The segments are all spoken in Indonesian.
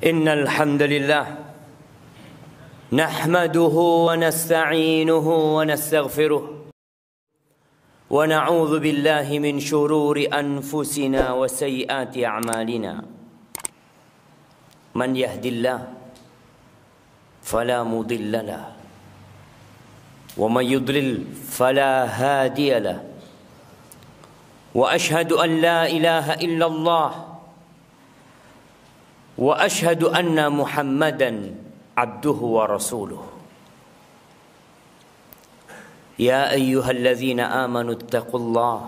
إن الحمد لله نحمده ونستعينه ونستغفره ونعوذ بالله من شرور أنفسنا وسيئات أعمالنا من يهد الله فلا مضل له ومن يضلل فلا هادي له وأشهد أن لا إله إلا الله وأشهد أن محمدا عبده ورسوله يا أيها الذين آمنوا اتقوا الله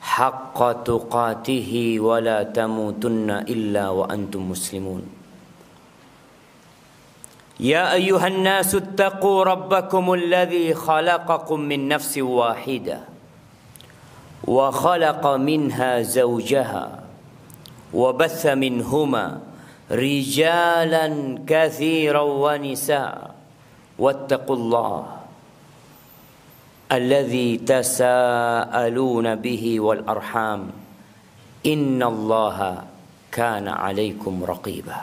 حق تقاته ولا تموتن إلا وأنتم مسلمون يا أيها الناس اتقوا ربكم الذي خلقكم من نفس واحدة وخلق منها زوجها وبث منهما رجالا كثيرا ونساء واتقوا الله الذي تساءلون به والأرحام إن الله كان عليكم رقيبا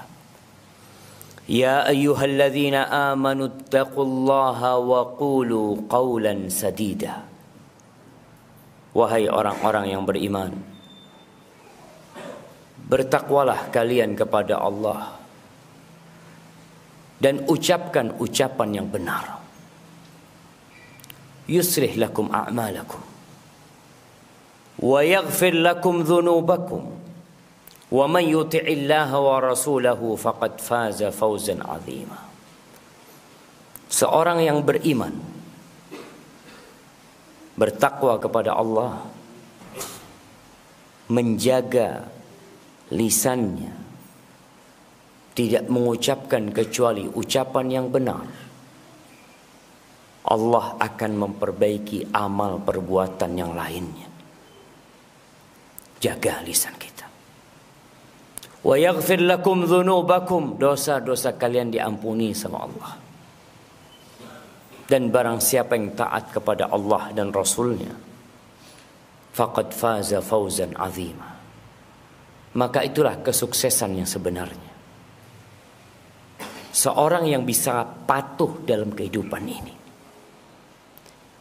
يا أيها الذين آمنوا اتقوا الله وقولوا قولا سديدا Wahai orang-orang yang beriman, bertakwalah kalian kepada Allah dan ucapkan ucapan yang benar. Yuslih lakum a'malakum wa yaghfir lakum dhunubakum wa man yuti'illaha wa rasulahu faqad faza fawzan 'azima. Seorang yang beriman bertakwa kepada Allah, menjaga lisannya, tidak mengucapkan kecuali ucapan yang benar, Allah akan memperbaiki amal perbuatan yang lainnya. Jaga lisan kita. Wa yaghfir lakum dhunubakum, dosa-dosa kalian diampuni sama Allah. Dan barang siapa yang taat kepada Allah dan Rasulnya, faqad faza fawzan azima, maka itulah kesuksesan yang sebenarnya. Seorang yang bisa patuh dalam kehidupan ini,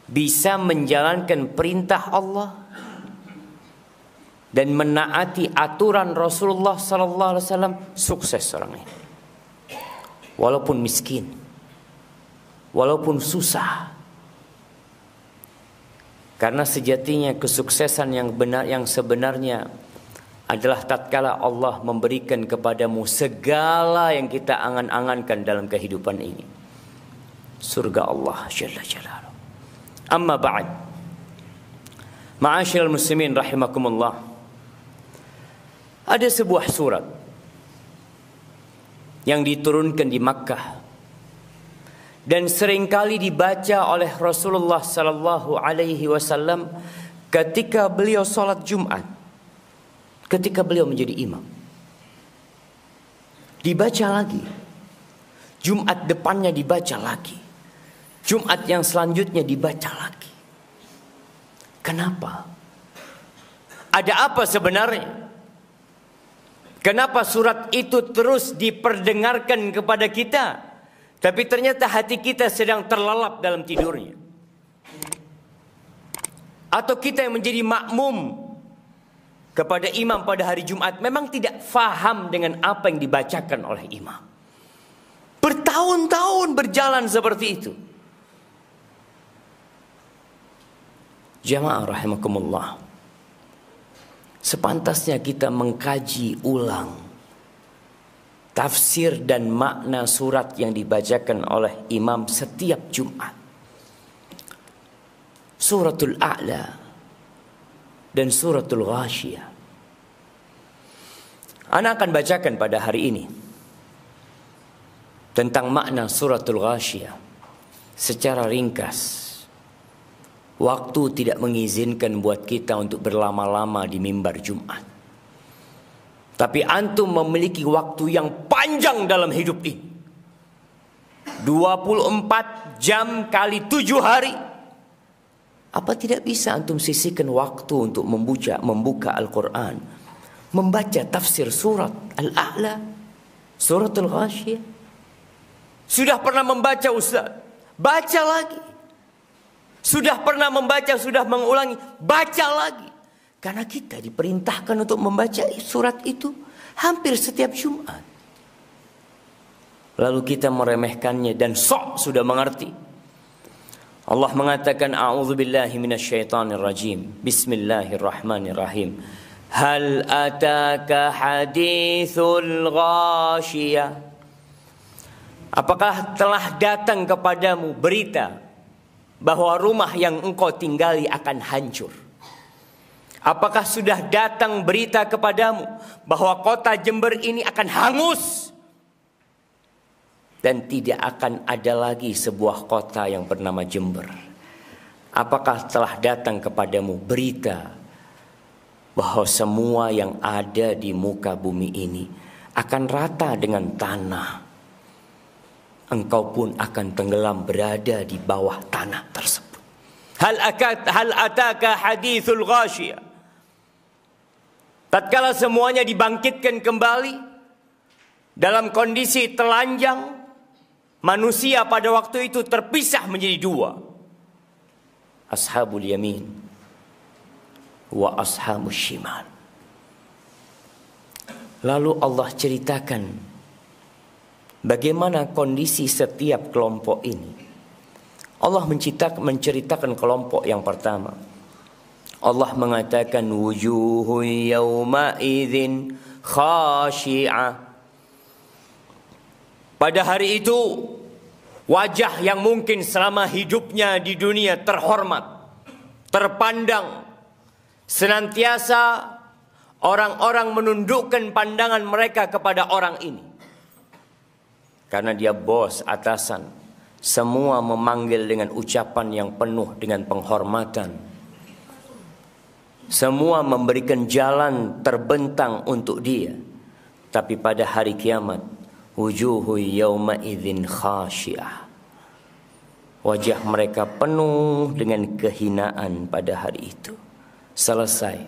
bisa menjalankan perintah Allah dan menaati aturan Rasulullah sallallahu alaihi wasallam, sukses orang ini. Walaupun miskin, walaupun susah. Karena sejatinya kesuksesan yang benar, yang sebenarnya adalah tatkala Allah memberikan kepadamu segala yang kita angan-angankan dalam kehidupan ini. Surga Allah Jalla Jalaluhu. Amma ba'd. Ma'asyiral muslimin rahimakumullah. Ada sebuah surat yang diturunkan di Makkah dan seringkali dibaca oleh Rasulullah sallallahu alaihi wasallam ketika beliau salat Jumat, ketika beliau menjadi imam. Dibaca lagi. Jumat depannya dibaca lagi. Jumat yang selanjutnya dibaca lagi. Kenapa? Ada apa sebenarnya? Kenapa surat itu terus diperdengarkan kepada kita, tapi ternyata hati kita sedang terlelap dalam tidurnya? Atau kita yang menjadi makmum kepada imam pada hari Jumat memang tidak faham dengan apa yang dibacakan oleh imam. Bertahun-tahun berjalan seperti itu. Jamaah rahimakumullah, sepantasnya kita mengkaji ulang tafsir dan makna surat yang dibacakan oleh imam setiap Jumat. Suratul A'la dan Suratul Ghashiyah. Ana akan bacakan pada hari ini tentang makna Suratul Ghashiyah secara ringkas. Waktu tidak mengizinkan buat kita untuk berlama-lama di mimbar Jumat. Tapi antum memiliki waktu yang panjang dalam hidup ini. 24 jam kali 7 hari. Apa tidak bisa antum sisihkan waktu untuk membuka Al-Quran, membaca tafsir surat Al-A'la? Suratul Ghasyiyah. Sudah pernah membaca Ustaz? Baca lagi. Sudah pernah membaca, sudah mengulangi, baca lagi. Karena kita diperintahkan untuk membaca surat itu hampir setiap Jumat. Lalu kita meremehkannya dan sok sudah mengerti. Allah mengatakan, a'udzubillahi minasyaitonirrajim. Bismillahirrahmanirrahim. Hal ataka hadithul ghasyiyah. Apakah telah datang kepadamu berita bahwa rumah yang engkau tinggali akan hancur? Apakah sudah datang berita kepadamu bahwa kota Jember ini akan hangus dan tidak akan ada lagi sebuah kota yang bernama Jember? Apakah telah datang kepadamu berita bahwa semua yang ada di muka bumi ini akan rata dengan tanah? Engkau pun akan tenggelam berada di bawah tanah tersebut. Hal ataka hadithul ghasyiyah. Tatkala semuanya dibangkitkan kembali dalam kondisi telanjang, manusia pada waktu itu terpisah menjadi dua. Ashabul yamin wa ashabus shimal. Lalu Allah ceritakan bagaimana kondisi setiap kelompok ini. Allah menceritakan kelompok yang pertama. Allah mengatakan wujuhun yawma idzin khashi'ah. Pada hari itu wajah yang mungkin selama hidupnya di dunia terhormat, terpandang, senantiasa orang-orang menundukkan pandangan mereka kepada orang ini. Karena dia bos, atasan, semua memanggil dengan ucapan yang penuh dengan penghormatan. Semua memberikan jalan terbentang untuk dia. Tapi pada hari kiamat, wujuhu yawma idzin khasyiah. Wajah mereka penuh dengan kehinaan pada hari itu. Selesai.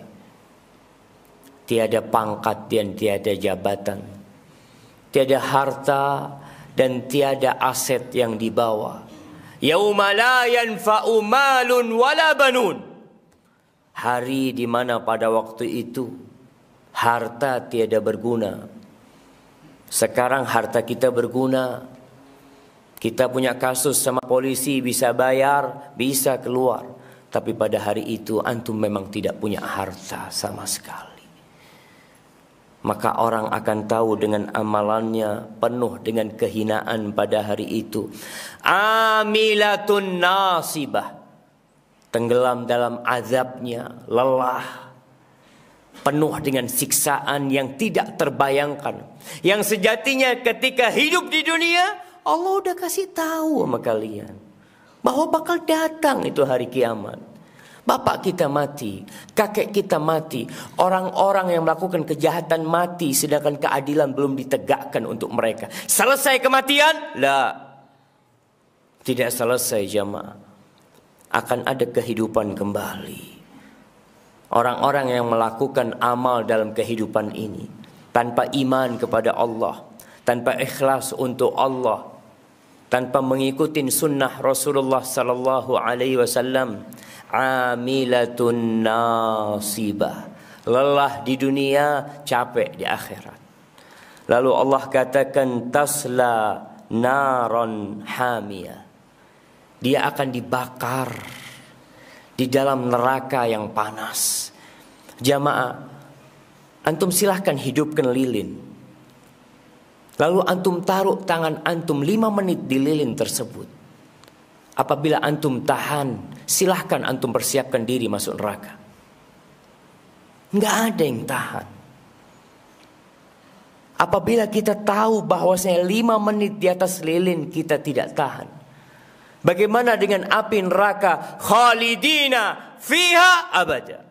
Tiada pangkat dan tiada jabatan. Tiada harta dan tiada aset yang dibawa. Yauma la yanfa'u malun wala banun. Hari di mana pada waktu itu harta tiada berguna. Sekarang harta kita berguna. Kita punya kasus sama polisi, bisa bayar, bisa keluar. Tapi pada hari itu antum memang tidak punya harta sama sekali. Maka orang akan tahu dengan amalannya penuh dengan kehinaan pada hari itu. Amilatun nasibah. Tenggelam dalam azabnya, lelah, penuh dengan siksaan yang tidak terbayangkan. Yang sejatinya ketika hidup di dunia, Allah udah kasih tahu sama kalian bahwa bakal datang itu hari kiamat. Bapak kita mati, kakek kita mati, orang-orang yang melakukan kejahatan mati, sedangkan keadilan belum ditegakkan untuk mereka. Selesai kematian? La. Tidak selesai jamaah. Akan ada kehidupan kembali. Orang-orang yang melakukan amal dalam kehidupan ini tanpa iman kepada Allah, tanpa ikhlas untuk Allah, tanpa mengikuti sunnah Rasulullah sallallahu alaihi wasallam, amilatun nasibah. Lelah di dunia, capek di akhirat. Lalu Allah katakan tasla naron hamiyah. Dia akan dibakar di dalam neraka yang panas. Jamaah, antum silahkan hidupkan lilin. Lalu antum taruh tangan antum 5 menit di lilin tersebut. Apabila antum tahan, silahkan antum persiapkan diri masuk neraka. Nggak ada yang tahan. Apabila kita tahu bahwasanya 5 menit di atas lilin kita tidak tahan. Bagaimana dengan api neraka? Khalidina fiha abada.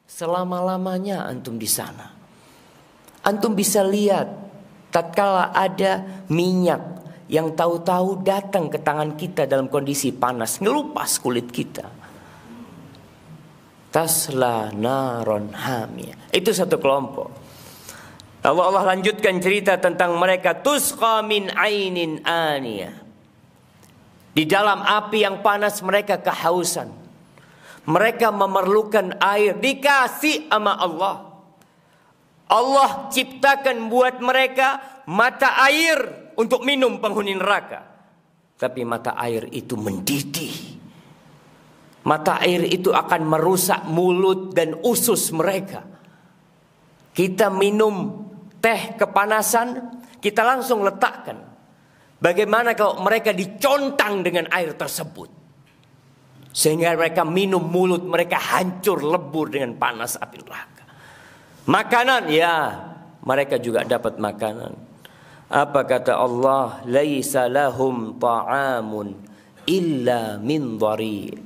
Selama-lamanya antum di sana. Antum bisa lihat tatkala ada minyak yang tahu-tahu datang ke tangan kita dalam kondisi panas, ngelupas kulit kita. Tasla naron hamiyah. Itu satu kelompok. Lalu Allah lanjutkan cerita tentang mereka, tusqa min ainin aniyah. Di dalam api yang panas mereka kehausan. Mereka memerlukan air, dikasih sama Allah. Allah ciptakan buat mereka mata air untuk minum penghuni neraka. Tapi mata air itu mendidih. Mata air itu akan merusak mulut dan usus mereka. Kita minum teh kepanasan, kita langsung letakkan. Bagaimana kalau mereka dicontang dengan air tersebut? Sehingga mereka minum, mulut mereka hancur lebur dengan panas api neraka. Makanan, ya, mereka juga dapat makanan. Apa kata Allah? Laisa lahum ta'amun illa min dhari'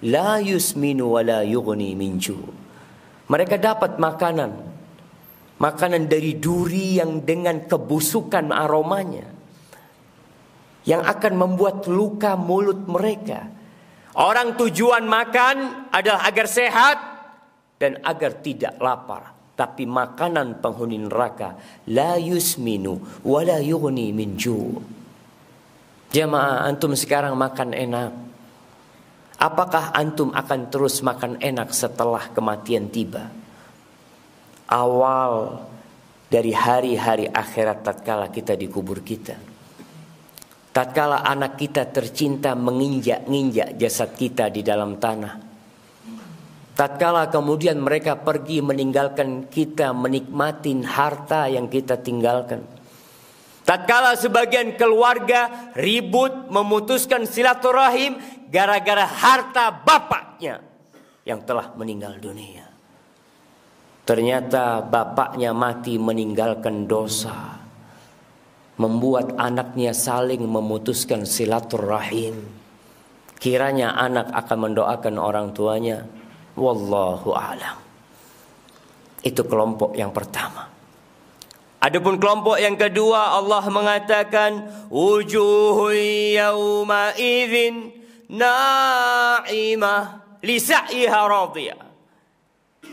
la yusminu wa la yughni min ju'. Mereka dapat makanan. Makanan dari duri yang dengan kebusukan aromanya, yang akan membuat luka mulut mereka. Orang tujuan makan adalah agar sehat dan agar tidak lapar. Tapi makanan penghuni neraka, la yusminu wa la yughni min ju'. Jamaah, antum sekarang makan enak. Apakah antum akan terus makan enak setelah kematian tiba? Awal dari hari-hari akhirat tatkala kita dikubur kita. Tatkala anak kita tercinta menginjak-injak jasad kita di dalam tanah. Tatkala kemudian mereka pergi meninggalkan kita, menikmati harta yang kita tinggalkan. Tatkala sebagian keluarga ribut memutuskan silaturahim gara-gara harta bapaknya yang telah meninggal dunia. Ternyata bapaknya mati meninggalkan dosa, membuat anaknya saling memutuskan silaturahim. Kiranya anak akan mendoakan orang tuanya. Wallahu a'lam. Itu kelompok yang pertama. Adapun kelompok yang kedua, Allah mengatakan wujuhun yawma idzin na'imah li sa'iha radiyah.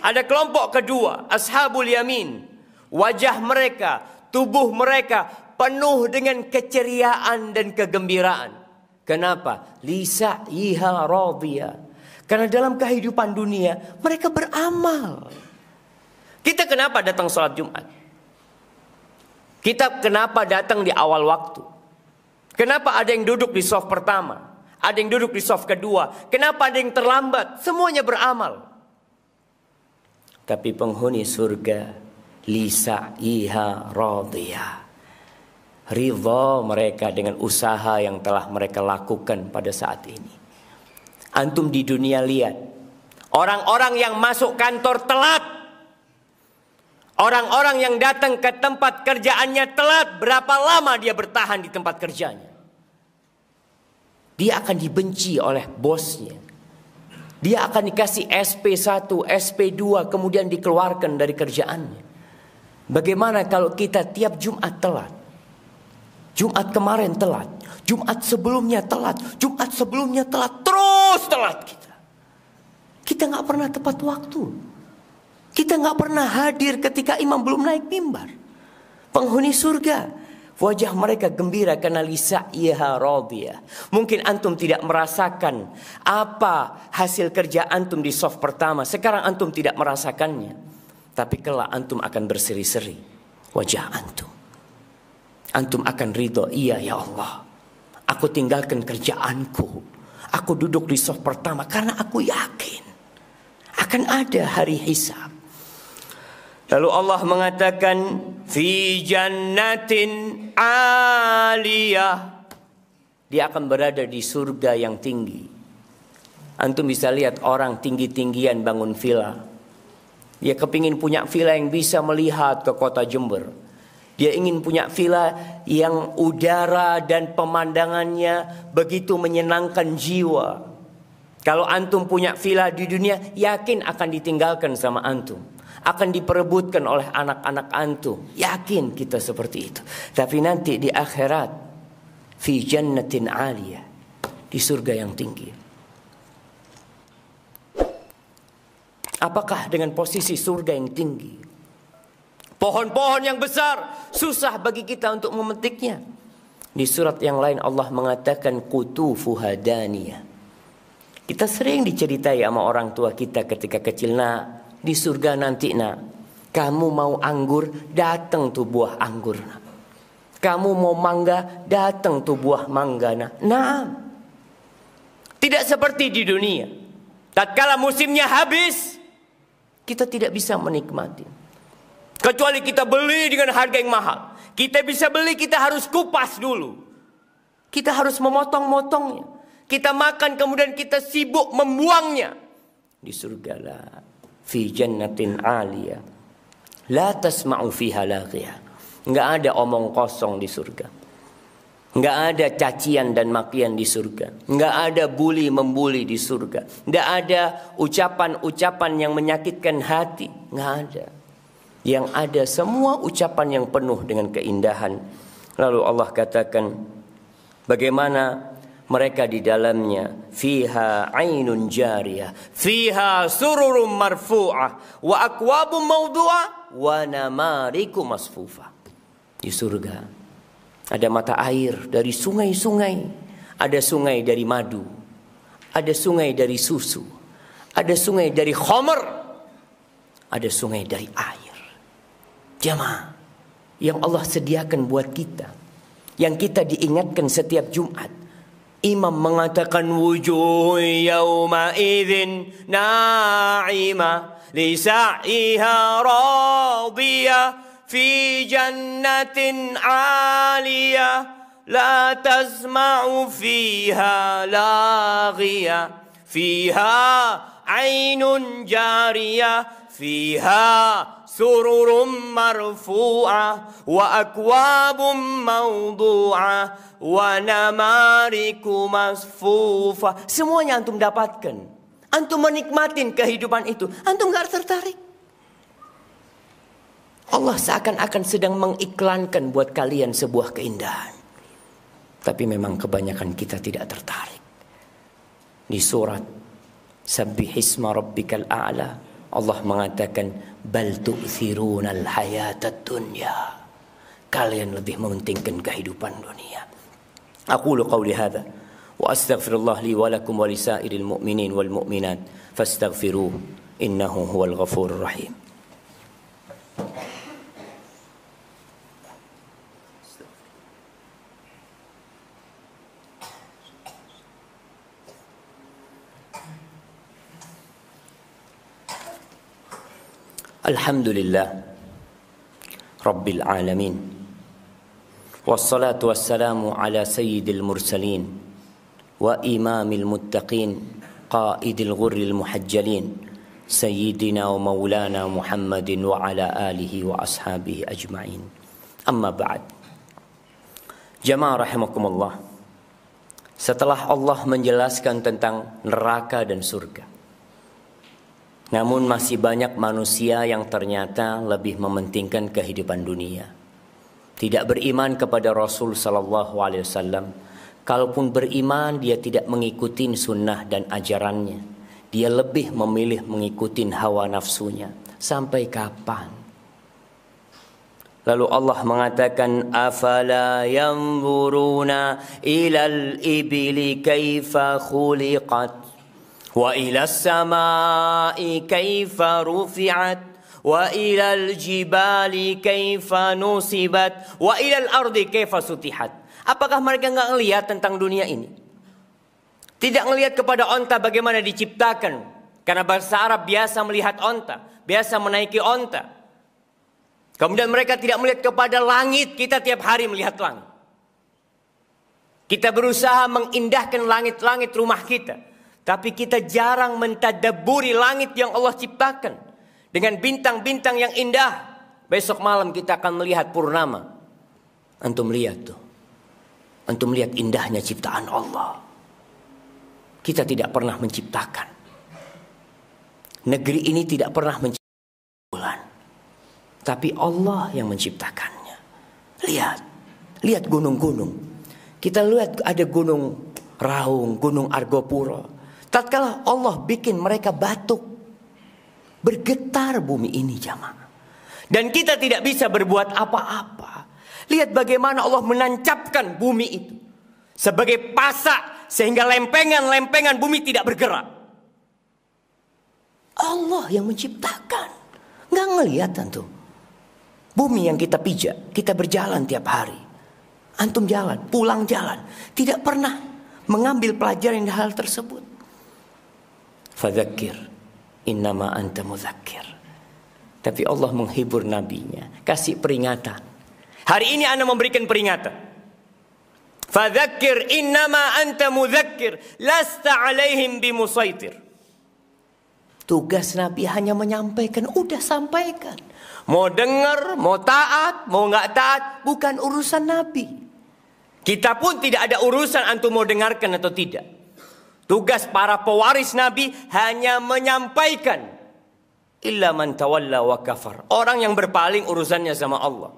Ada kelompok kedua, ashabul yamin. Wajah mereka, tubuh mereka penuh dengan keceriaan dan kegembiraan. Kenapa? Li sa'iha radiyah. Karena dalam kehidupan dunia mereka beramal. Kita kenapa datang sholat Jumat? Kita kenapa datang di awal waktu? Kenapa ada yang duduk di shaf pertama? Ada yang duduk di shaf kedua? Kenapa ada yang terlambat? Semuanya beramal. Tapi penghuni surga, lisa'iha radiyah. Ridha mereka dengan usaha yang telah mereka lakukan pada saat ini. Antum di dunia lihat orang-orang yang masuk kantor telat, orang-orang yang datang ke tempat kerjaannya telat, berapa lama dia bertahan di tempat kerjanya? Dia akan dibenci oleh bosnya. Dia akan dikasih SP1, SP2, kemudian dikeluarkan dari kerjaannya. Bagaimana kalau kita tiap Jumat telat? Jumat kemarin telat, Jumat sebelumnya telat, Jumat sebelumnya telat, terus telat kita. Kita nggak pernah tepat waktu. Kita nggak pernah hadir ketika imam belum naik mimbar. Penghuni surga, wajah mereka gembira karena lisa'iha radiyah. Mungkin antum tidak merasakan apa hasil kerja antum di shaf pertama. Sekarang antum tidak merasakannya. Tapi kelak antum akan berseri-seri wajah antum. Antum akan ridho, iya ya Allah, aku tinggalkan kerjaanku, aku duduk di shaf pertama karena aku yakin akan ada hari hisab. Lalu Allah mengatakan fi jannatin aliyah, dia akan berada di surga yang tinggi. Antum bisa lihat orang tinggi-tinggian bangun villa. Dia kepingin punya villa yang bisa melihat ke kota Jember. Dia ingin punya villa yang udara dan pemandangannya begitu menyenangkan jiwa. Kalau antum punya villa di dunia, yakin akan ditinggalkan sama antum, akan diperebutkan oleh anak-anak antum. Yakin kita seperti itu. Tapi nanti di akhirat, fi jannatin aliyah, di surga yang tinggi. Apakah dengan posisi surga yang tinggi, Pohon-pohon yang besar susah bagi kita untuk memetiknya. Di surat yang lain Allah mengatakan qutufuha daniyah. Kita sering diceritai sama orang tua kita ketika kecil, nak, di surga nanti, nak, kamu mau anggur, datang tuh buah anggur, nak. Kamu mau mangga, datang tuh buah mangga, nak. Nah, tidak seperti di dunia. Tatkala musimnya habis, kita tidak bisa menikmati. Kecuali kita beli dengan harga yang mahal. Kita bisa beli, kita harus kupas dulu. Kita harus memotong-motongnya. Kita makan kemudian kita sibuk membuangnya. Di surga lah, fi jannatin aliyah, la tasma'u fiha laghiyah. Enggak ada omong kosong di surga. Enggak ada cacian dan makian di surga. Enggak ada bully membuli di surga. Enggak ada ucapan-ucapan yang menyakitkan hati. Enggak ada. Yang ada semua ucapan yang penuh dengan keindahan. Lalu Allah katakan bagaimana mereka di dalamnya, fiha ainun jariyah, fiha sururum marfu'ah, wa akwabum mawdu'ah, wa namariku masfufah. Di surga ada mata air dari sungai-sungai, ada sungai dari madu, ada sungai dari susu, ada sungai dari khamr, ada sungai dari air. Jamaah yang Allah sediakan buat kita, yang kita diingatkan setiap Jumat. Imam mengatakan wujuh yawma idzin na'ima li sa'iha radiyah fi jannatin 'aliyah la tasma'u fiha laghiyah fiha 'ainun jariyah fiha sururum marfu'ah wa akwabum mawdu'ah wa namariku masfufah. Semuanya antum dapatkan. Antum menikmatin kehidupan itu. Antum gak tertarik. Allah seakan-akan sedang mengiklankan buat kalian sebuah keindahan. Tapi memang kebanyakan kita tidak tertarik. Di surat Sabbihisma rabbikal a'la Allah mengatakan bal tu'thirunal hayatad dunya. Kalian lebih mementingkan kehidupan dunia. Aqulu qawli hadza wa astaghfirullah li wa lakum wa lisairil mu'minin wal mu'minat fastaghfiruhu innahu huwal ghafurur rahim. Alhamdulillah Rabbil alamin. Wassalatu wassalamu ala sayyidil mursalin wa imamil muttaqin qaidil ghurril muhajjalin sayyidina wa maulana Muhammadin wa ala alihi wa ashabihi ajma'in. Amma ba'd. Jamaah rahimakumullah. Setelah Allah menjelaskan tentang neraka dan surga, namun masih banyak manusia yang ternyata lebih mementingkan kehidupan dunia. Tidak beriman kepada Rasul sallallahu alaihi wasallam. Kalaupun beriman, dia tidak mengikuti sunnah dan ajarannya. Dia lebih memilih mengikuti hawa nafsunya. Sampai kapan? Lalu Allah mengatakan, afala yanzuruna ilal ibili kaifa khuliqat wa ila samai kaifa rufi'at wa ila al-jibali kaifa nusibat wa ila al-ardi kaifa sutihat. Apakah mereka enggak ngelihat tentang dunia ini? Tidak ngelihat kepada onta bagaimana diciptakan. Karena bahasa Arab biasa melihat onta, biasa menaiki onta. Kemudian mereka tidak melihat kepada langit. Kita tiap hari melihat langit. Kita berusaha mengindahkan langit-langit rumah kita. Tapi kita jarang mentadabburi langit yang Allah ciptakan. Dengan bintang-bintang yang indah. Besok malam kita akan melihat purnama. Antum lihat tuh. Antum lihat indahnya ciptaan Allah. Kita tidak pernah menciptakan. Negeri ini tidak pernah menciptakan bulan. Tapi Allah yang menciptakannya. Lihat. Lihat gunung-gunung. Kita lihat ada gunung Raung, gunung Argopuro. Tatkala Allah bikin mereka batuk, bergetar bumi ini jamaah. Dan kita tidak bisa berbuat apa-apa. Lihat bagaimana Allah menancapkan bumi itu sebagai pasak, sehingga lempengan-lempengan bumi tidak bergerak. Allah yang menciptakan. Nggak ngelihat antum. Bumi yang kita pijak, kita berjalan tiap hari. Antum jalan, pulang jalan. Tidak pernah mengambil pelajaran dari hal tersebut. Fadzakir innama anta mudzakir. Tapi Allah menghibur nabinya, kasih peringatan. Hari ini Anda memberikan peringatan. Fadzakir innama anta mudzakir, lasta alaihim bimusaitir. Tugas Nabi hanya menyampaikan, udah sampaikan. Mau dengar, mau taat, mau nggak taat, bukan urusan Nabi. Kita pun tidak ada urusan antum mau dengarkan atau tidak. Tugas para pewaris Nabi hanya menyampaikan. Illa man tawalla wa kafar. Orang yang berpaling urusannya sama Allah.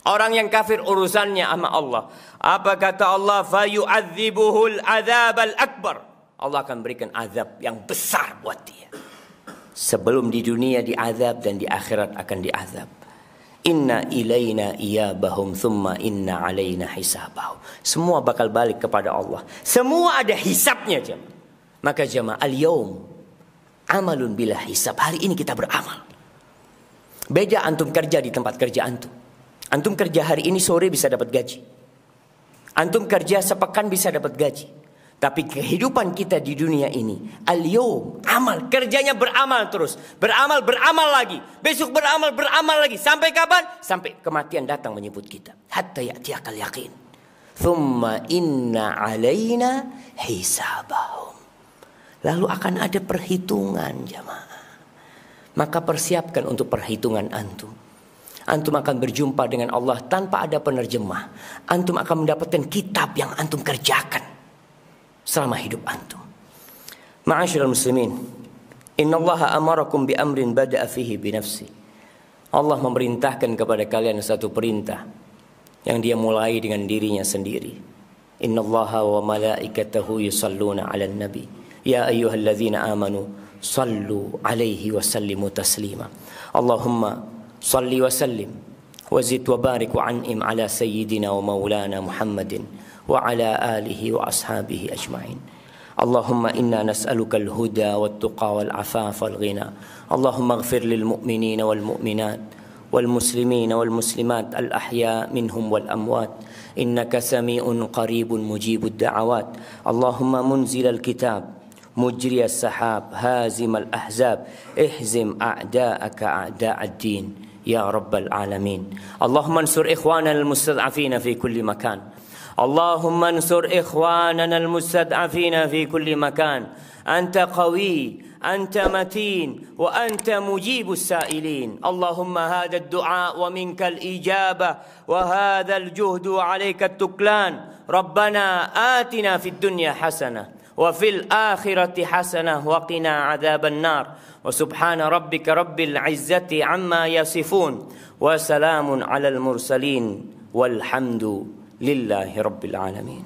Orang yang kafir urusannya sama Allah. Apa kata Allah? Fayu'adzibuhul adzabal akbar. Allah akan berikan azab yang besar buat dia. Sebelum di dunia diazab dan di akhirat akan diazab. Inna ilaina iyabahum thumma inna alaina hisabahum. Semua bakal balik kepada Allah. Semua ada hisabnya jemaah. Maka jemaah al-yaum amalun bila hisab. Hari ini kita beramal. Beda antum kerja di tempat kerja antum. Antum kerja hari ini sore bisa dapat gaji. Antum kerja sepekan bisa dapat gaji. Tapi kehidupan kita di dunia ini al-yaum amal, kerjanya beramal terus. Beramal lagi. Besok beramal lagi. Sampai kapan? Sampai kematian datang menyebut kita. Hatta ya'tiyakal yaqin. Thumma inna alaina hisabahum. Lalu akan ada perhitungan jamaah. Maka persiapkan untuk perhitungan antum. Antum akan berjumpa dengan Allah tanpa ada penerjemah. Antum akan mendapatkan kitab yang antum kerjakan selama hidup antum. Ma'asyiral muslimin, innallaha amarakum bi amrin bada'a fihi bi nafsi. Allah memerintahkan kepada kalian satu perintah yang dia mulai dengan dirinya sendiri. Innallaha wa malaikatahu yusalluna 'alan nabi. Ya ayyuhalladzina amanu sallu 'alaihi wa sallimu taslima. Allahumma salli wa sallim wa zid wa barik wa an'im 'ala sayyidina wa maulana Muhammadin وعلى آله وأصحابه أجمعين. اللهم إنا نسألك الهدى والتقى والعفاف والغنى. اللهم اغفر للمؤمنين والمؤمنات والمسلمين والمسلمات الأحياء منهم والأموات إنك سميع قريب مجيب الدعوات. اللهم منزل الكتاب مجري السحاب هازم الأحزاب اهزم أعداءك أعداء الدين يا رب العالمين. اللهم انصر إخواننا المستضعفين في كل مكان. اللهم انصر إخواننا المستضعفين في كل مكان. أنت قوي، أنت متين، وأنت مجيب السائلين. اللهم هذا الدعاء ومنك الإجابة وهذا الجهد عليك التكلان. ربنا آتنا في الدنيا حسنة وفي الآخرة حسنة وقنا عذاب النار. وسبحان ربك رب العزة عما يصفون وسلام على المرسلين والحمد لله رب العالمين.